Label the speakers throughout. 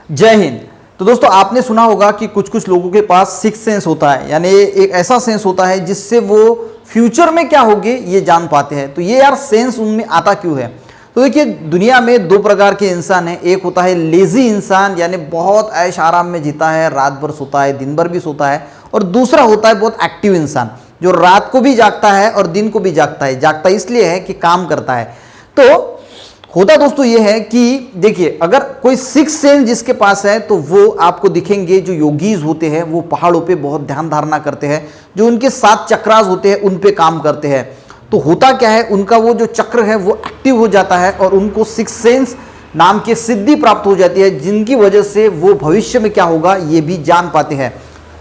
Speaker 1: जय हिंद। तो दोस्तों आपने सुना होगा कि कुछ कुछ लोगों के पास सिक्स सेंस होता है, यानी एक ऐसा सेंस होता है जिससे वो फ्यूचर में क्या होगे ये जान पाते हैं। तो ये यार सेंस उनमें आता क्यों है? तो देखिए दुनिया में दो प्रकार के इंसान हैं। एक होता है लेजी इंसान, यानी बहुत ऐश आराम में जीता है, रात भर सोता है, दिन भर भी सोता है। और दूसरा होता है बहुत एक्टिव इंसान, जो रात को भी जागता है और दिन को भी जागता है। जागता इसलिए है कि काम करता है। तो होता दोस्तों ये है कि देखिए अगर कोई सिक्स सेंस जिसके पास है तो वो आपको दिखेंगे, जो योगीज होते हैं वो पहाड़ों पे बहुत ध्यान धारणा करते हैं, जो उनके 7 चक्रास होते हैं उन पे काम करते हैं। तो होता क्या है, उनका वो जो चक्र है वो एक्टिव हो जाता है और उनको सिक्स सेंस नाम की सिद्धि प्राप्त हो जाती है, जिनकी वजह से वो भविष्य में क्या होगा ये भी जान पाते हैं।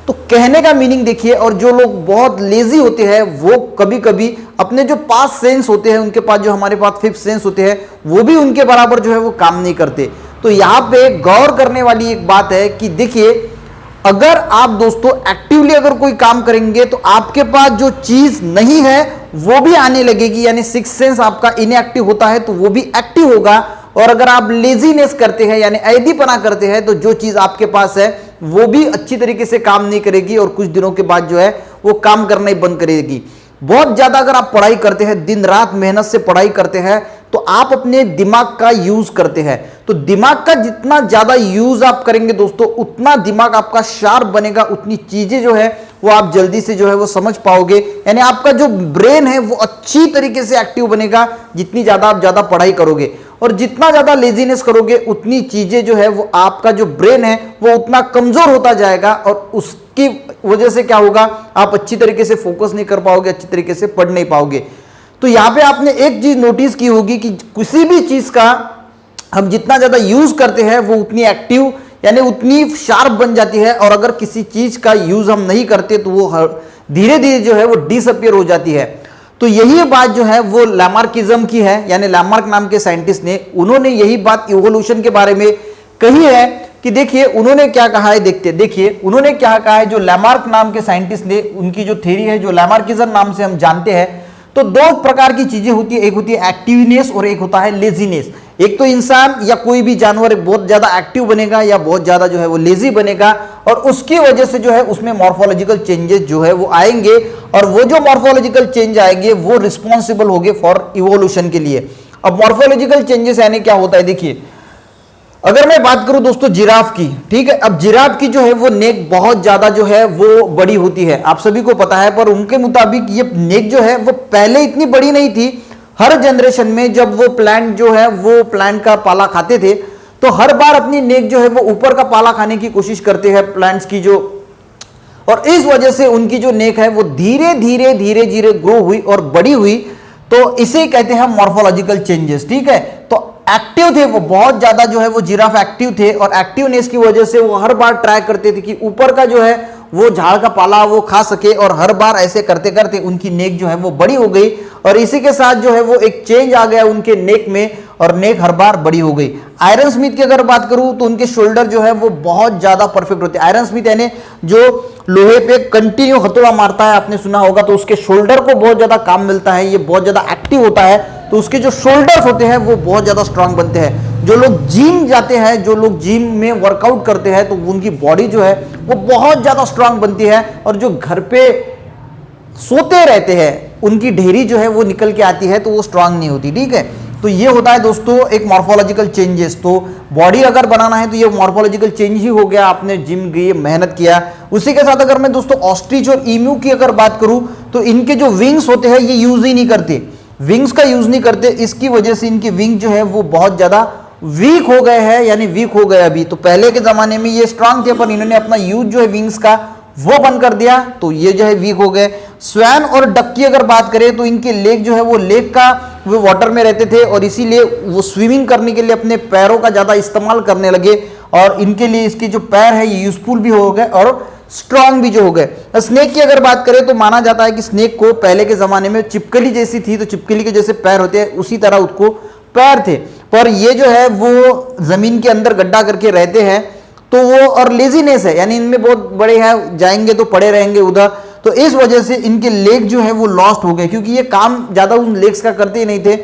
Speaker 1: तो कहने का मीनिंग देखिए, और जो लोग बहुत लेजी होते हैं वो कभी कभी अपने जो 5 सेंस होते हैं, उनके पास जो हमारे पास 5th सेंस होते हैं, वो भी उनके बराबर जो है वो काम नहीं करते। तो यहां पे गौर करने वाली एक बात है कि देखिए अगर आप दोस्तों एक्टिवली अगर कोई काम करेंगे तो आपके पास जो चीज नहीं है वो भी आने लगेगी, यानी सिक्स सेंस आपका इनएक्टिव होता है तो वो भी एक्टिव होगा। और अगर आप लेजीनेस करते हैं यानी ऐदीपना करते हैं तो जो चीज आपके पास है वो भी अच्छी तरीके से काम नहीं करेगी और कुछ दिनों के बाद जो है वो काम करना ही बंद करेगी। बहुत ज्यादा अगर आप पढ़ाई करते हैं, दिन रात मेहनत से पढ़ाई करते हैं, तो आप अपने दिमाग का यूज करते हैं। तो दिमाग का जितना ज्यादा यूज आप करेंगे दोस्तों, उतना दिमाग आपका शार्प बनेगा, उतनी चीजें जो है वो आप जल्दी से जो है वो समझ पाओगे। यानी आपका जो ब्रेन है वो अच्छी तरीके से एक्टिव बनेगा जितनी ज्यादा आप ज्यादा पढ़ाई करोगे। और जितना ज्यादा लेजीनेस करोगे उतनी चीजें जो है वो आपका जो ब्रेन है वो उतना कमजोर होता जाएगा और उसकी वजह से क्या होगा, आप अच्छी तरीके से फोकस नहीं कर पाओगे, अच्छी तरीके से पढ़ नहीं पाओगे। तो यहां पे आपने एक चीज नोटिस की होगी कि किसी भी चीज का हम जितना ज्यादा यूज करते हैं वो उतनी एक्टिव यानी उतनी शार्प बन जाती है, और अगर किसी चीज का यूज हम नहीं करते तो वो धीरे धीरे जो है वो डिसअपियर हो जाती है। तो यही बात जो है वो लैमार्किज्म की है, यानी लैमार्क नाम के साइंटिस्ट ने, उन्होंने यही बात इवोल्यूशन के बारे में कही है कि देखिए उन्होंने क्या कहा है, देखिए उन्होंने क्या कहा है। जो लैमार्क नाम के साइंटिस्ट ने, उनकी जो थ्योरी है जो लैमार्किज्म नाम से हम जानते हैं, तो 2 प्रकार की चीजें होती है, एक होती है एक्टिवनेस और एक होता है लेजीनेस। एक तो इंसान या कोई भी जानवर बहुत ज्यादा एक्टिव बनेगा या बहुत ज्यादा जो है वो लेजी बनेगा, और उसकी वजह से जो है उसमें मॉर्फोलॉजिकल चेंजेस जो है वो आएंगे, और वो जो मॉर्फोलॉजिकल चेंज आएंगे वो रिस्पॉन्सिबल होंगे फॉर इवोल्यूशन के लिए। अब मॉर्फोलॉजिकल चेंजेस यानी क्या होता है, देखिए अगर मैं बात करूं दोस्तों जिराफ की, ठीक है, अब जिराफ की जो है वो नेक बहुत ज्यादा जो है वो बड़ी होती है, आप सभी को पता है। पर उनके मुताबिक ये नेक जो है वो पहले इतनी बड़ी नहीं थी। हर जनरेशन में जब वो प्लांट जो है वो प्लांट का पाला खाते थे तो हर बार अपनी नेक जो है वो ऊपर का पाला खाने की कोशिश करते हैं प्लांट्स की जो, और इस वजह से उनकी जो नेक है वो धीरे धीरे धीरे धीरे ग्रो हुई और बड़ी हुई। तो इसे कहते हैं मॉर्फोलॉजिकल चेंजेस, ठीक है। तो एक्टिव थे वो, बहुत ज्यादा जो है वो जिराफ एक्टिव थे, और एक्टिवनेस की वजह से वो हर बार ट्राई करते थे कि ऊपर का जो है वो झाड़ का पाला वो खा सके, और हर बार ऐसे करते करते उनकी नेक जो है वो बड़ी हो गई, और इसी के साथ जो है वो एक चेंज आ गया उनके नेक में, और नेक हर बार बड़ी हो गई। आयरन स्मिथ की अगर बात करूं तो उनके शोल्डर जो है वो बहुत ज्यादा परफेक्ट होते हैं। आयरन स्मिथ यानी जो लोहे पे कंटिन्यू हथौड़ा मारता है, आपने सुना होगा, तो उसके शोल्डर को बहुत ज्यादा काम मिलता है, ये बहुत ज्यादा एक्टिव होता है, तो उसके जो शोल्डर्स होते हैं वो बहुत ज्यादा स्ट्रांग बनते हैं। जो लोग जिम जाते हैं, जो लोग जिम में वर्कआउट करते हैं, तो उनकी बॉडी जो है वो बहुत ज्यादा स्ट्रांग बनती है, और जो घर पे सोते रहते हैं उनकी ढेरी जो है वो निकल के आती है तो वो स्ट्रांग नहीं होती, ठीक है। तो ये होता है दोस्तों एक मॉर्फोलॉजिकल चेंजेस। तो बॉडी अगर बनाना है तो ये मॉर्फोलॉजिकल चेंज ही हो गया, आपने जिम गई, मेहनत किया। उसी के साथ अगर मैं दोस्तों ऑस्ट्रिच और ईम्यू की अगर बात करूं तो इनके जो विंग्स होते हैं ये यूज ही नहीं करते, विंग्स का यूज नहीं करते, इसकी वजह से इनके विंग जो है वो बहुत ज्यादा वीक हो गए हैं, यानी वीक हो गए अभी। तो पहले के जमाने में ये स्ट्रांग थे पर इन्होंने अपना यूज जो है विंग्स का वो बंद कर दिया, तो ये जो है वीक हो गए। स्वैन और डक की अगर बात करें तो इनके लेग जो है वो लेग का वो वाटर में रहते थे, और इसीलिए वो स्विमिंग करने के लिए अपने पैरों का ज्यादा इस्तेमाल करने लगे, और इनके लिए इसके जो पैर है ये यूजफुल भी हो गए और स्ट्रांग भी जो हो गए। स्नेक की अगर बात करें तो माना जाता है कि स्नेक को पहले के जमाने में चिपकली जैसी थी, तो चिपकली के जैसे पैर होते हैं उसी तरह उसको पैर थे, पर ये जो है वो जमीन के अंदर गड्ढा करके रहते हैं, तो वो और लेजीनेस है, यानी इनमें बहुत बड़े हैं, जाएंगे तो पड़े रहेंगे उधर, तो इस वजह से इनके लेग जो है वो लॉस्ट हो गए, क्योंकि ये काम ज्यादा उन लेग्स का करते ही नहीं थे।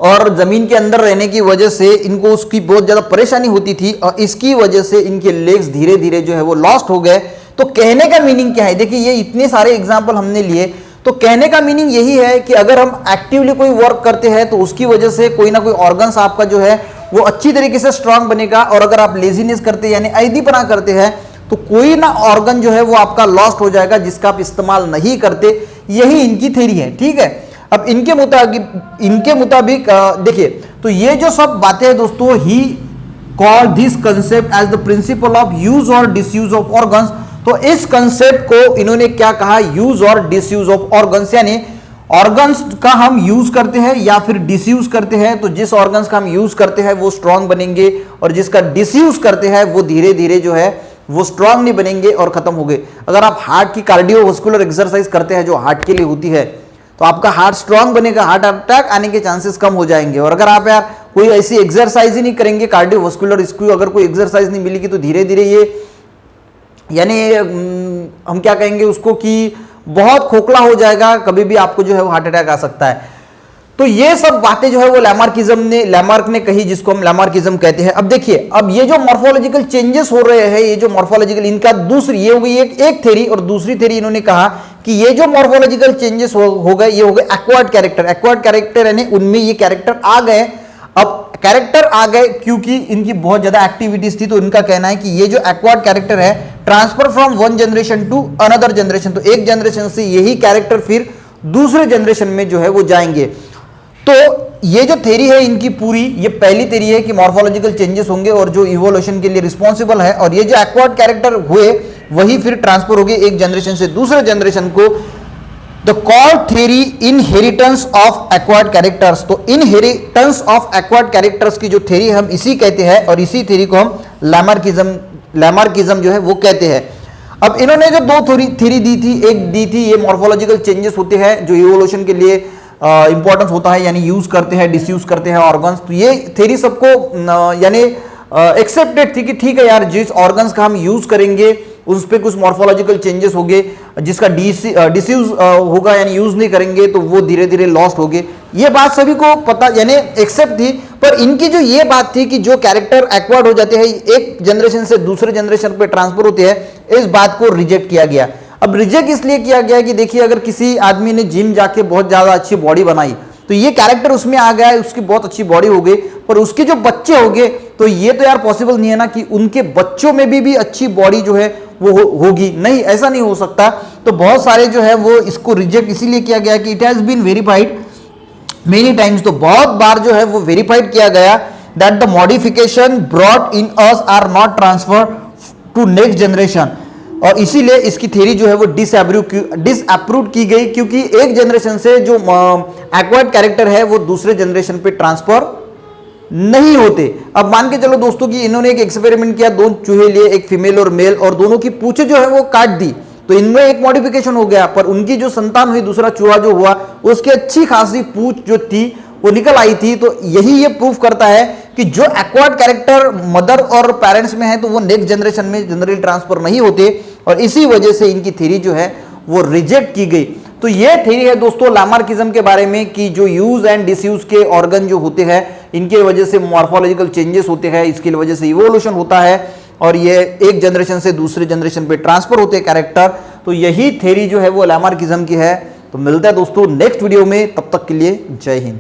Speaker 1: और जमीन के अंदर रहने की वजह से इनको उसकी बहुत ज्यादा परेशानी होती थी और इसकी वजह से इनके लेग्स धीरे धीरे जो है वो लॉस्ट हो गए। तो कहने का मीनिंग क्या है, देखिए ये इतने सारे एग्जाम्पल हमने लिए, तो कहने का मीनिंग यही है कि अगर हम एक्टिवली कोई वर्क करते हैं तो उसकी वजह से कोई ना कोई ऑर्गन्स आपका जो है वो अच्छी तरीके से स्ट्रांग बनेगा, और अगर आप लेजीनेस करते हैं यानी ऐदीपना करते हैं तो कोई ना ऑर्गन जो है वो आपका लॉस्ट हो जाएगा जिसका आप इस्तेमाल नहीं करते। यही इनकी थ्योरी है, ठीक है। अब इनके मुताबिक देखिए, तो ये जो सब बातें हैं दोस्तों, he call this concept as the principle of use और डिसयूज ऑफ ऑर्गन्स। तो इस कंसेप्ट को इन्होंने क्या कहा, यूज और डिसयूज ऑफ ऑर्गन्स, यानी ऑर्गन्स का हम यूज करते हैं या फिर डिसयूज करते हैं, तो जिस ऑर्गन्स का हम यूज करते हैं वो स्ट्रांग बनेंगे और जिसका डिसयूज करते हैं वो धीरे धीरे जो है वो स्ट्रांग नहीं बनेंगे और खत्म हो गए। अगर आप हार्ट की कार्डियोवास्कुलर एक्सरसाइज करते हैं जो हार्ट के लिए होती है तो आपका हार्ट स्ट्रांग बनेगा, हार्ट अटैक आने के चांसेस कम हो जाएंगे। और अगर आप यार कोई ऐसी एक्सरसाइज ही नहीं करेंगे कार्डियोवास्कुलर, इसको अगर कोई एक्सरसाइज नहीं मिलेगी तो धीरे धीरे ये यानी हम क्या कहेंगे उसको कि बहुत खोखला हो जाएगा, कभी भी आपको जो है वो हार्ट अटैक आ सकता है। तो ये सब बातें जो है वो लैमार्क ने कही, जिसको हम लैमार्किज्म कहते हैं। अब देखिए, अब ये जो मॉर्फोलॉजिकल चेंजेस हो रहे हैं, ये जो मॉर्फोलॉजिकल, इनका दूसरी ये हो गई एक थ्योरी, और दूसरी थ्योरी इन्होंने कहा कि ये जो मॉर्फोलॉजिकल चेंजेस हो गए ये हो गए एक्वायर्ड कैरेक्टर। एक्वायर्ड कैरेक्टर यानी उनमें ये कैरेक्टर आ गए। अब कैरेक्टर आ गए क्योंकि इनकी बहुत ज्यादा एक्टिविटीज थी, तो इनका कहना है कि ये जो एक्वायर्ड कैरेक्टर है transfer from one generation to another generation, तो एक जनरेशन से यही कैरेक्टर फिर दूसरे जनरेशन में जो है वो जाएंगे। तो ये जो थ्योरी है इनकी पूरी, ये पहली थ्योरी है कि मॉर्फोलॉजिकल चेंजेस होंगे और जो इवोल्यूशन के लिए रिस्पॉन्सिबल है, और ये जो एक्वायर्ड कैरेक्टर हुए वही फिर ट्रांसफर हो गए एक जनरेशन से दूसरे जनरेशन को। The call theory inheritance of acquired characters, तो इनहेरिटेंस ऑफ एक्वायर्ड कैरेक्टर्स की जो थ्योरी हम इसी कहते हैं, और इसी थ्योरी को हम लैमार्किज्म जो है वो कहते हैं। अब इन्होंने जो दो थ्योरी दी थी, एक दी थी ये मॉर्फोलॉजिकल चेंजेस होते हैं जो इवोल्यूशन के लिए इंपॉर्टेंस होता है, यानी यूज करते हैं डिसयूज करते हैं ऑर्गन्स। तो ये थ्योरी सबको यानी एक्सेप्टेड थी कि ठीक है यार, जिस ऑर्गन्स का हम यूज करेंगे उस पर कुछ मॉर्फोलॉजिकल चेंजेस हो गए, जिसका डिसयूज होगा यानी यूज नहीं करेंगे तो वो धीरे धीरे लॉस्ट हो गए। ये बात सभी को पता यानी एक्सेप्ट थी, पर इनकी जो ये बात थी कि जो कैरेक्टर एक्वायर्ड हो जाते हैं एक जनरेशन से दूसरे जनरेशन पे ट्रांसफर होते हैं, इस बात को रिजेक्ट किया गया। अब रिजेक्ट इसलिए किया गया कि देखिए, अगर किसी आदमी ने जिम जाके बहुत ज्यादा अच्छी बॉडी बनाई तो ये कैरेक्टर उसमें आ गया है, उसकी बहुत अच्छी बॉडी हो गई, पर उसके जो बच्चे हो गए तो ये तो यार पॉसिबल नहीं है ना कि उनके बच्चों में भी अच्छी बॉडी जो है वो होगी, नहीं, ऐसा नहीं हो सकता। तो बहुत सारे जो है वो इसको रिजेक्ट इसीलिए किया गया कि it has been verified many times, तो बहुत बार जो है वो वेरीफाइड किया गया that the modification brought in us are not transfer to next generation, और इसीलिए इसकी थ्योरी जो है वो डिसअप्रूव की गई, क्योंकि एक जनरेशन से जो एक्वायर्ड कैरेक्टर है वो दूसरे जनरेशन पे ट्रांसफर नहीं होते। अब मान के चलो दोस्तों कि इन्होंने एक एक्सपेरिमेंट किया, दो चूहे लिए, एक फीमेल और मेल, और दोनों की पूंछें जो है वो काट दी, तो इनमें एक मॉडिफिकेशन हो गया, पर उनकी जो संतान हुई, दूसरा चूहा जो हुआ उसकी अच्छी खासी पूंछ जो थी वो निकल आई थी। तो यही ये प्रूफ करता है कि जो एक्वायर्ड कैरेक्टर मदर और पेरेंट्स में है तो वो नेक्स्ट जनरेशन में जनरली ट्रांसफर नहीं होते, और इसी वजह से इनकी थ्योरी जो है वो रिजेक्ट की गई। तो ये थ्योरी है दोस्तों लैमार्किज्म के बारे में कि जो यूज एंड डिसयूज के ऑर्गन जो होते हैं इनके वजह से मॉर्फोलॉजिकल चेंजेस होते हैं, इसकी वजह से इवोल्यूशन होता है, और ये एक जनरेशन से दूसरे जनरेशन पे ट्रांसफर होते हैं कैरेक्टर। तो यही थ्योरी जो है वो लैमार्किज्म की है। तो मिलता है दोस्तों नेक्स्ट वीडियो में, तब तक के लिए जय हिंद।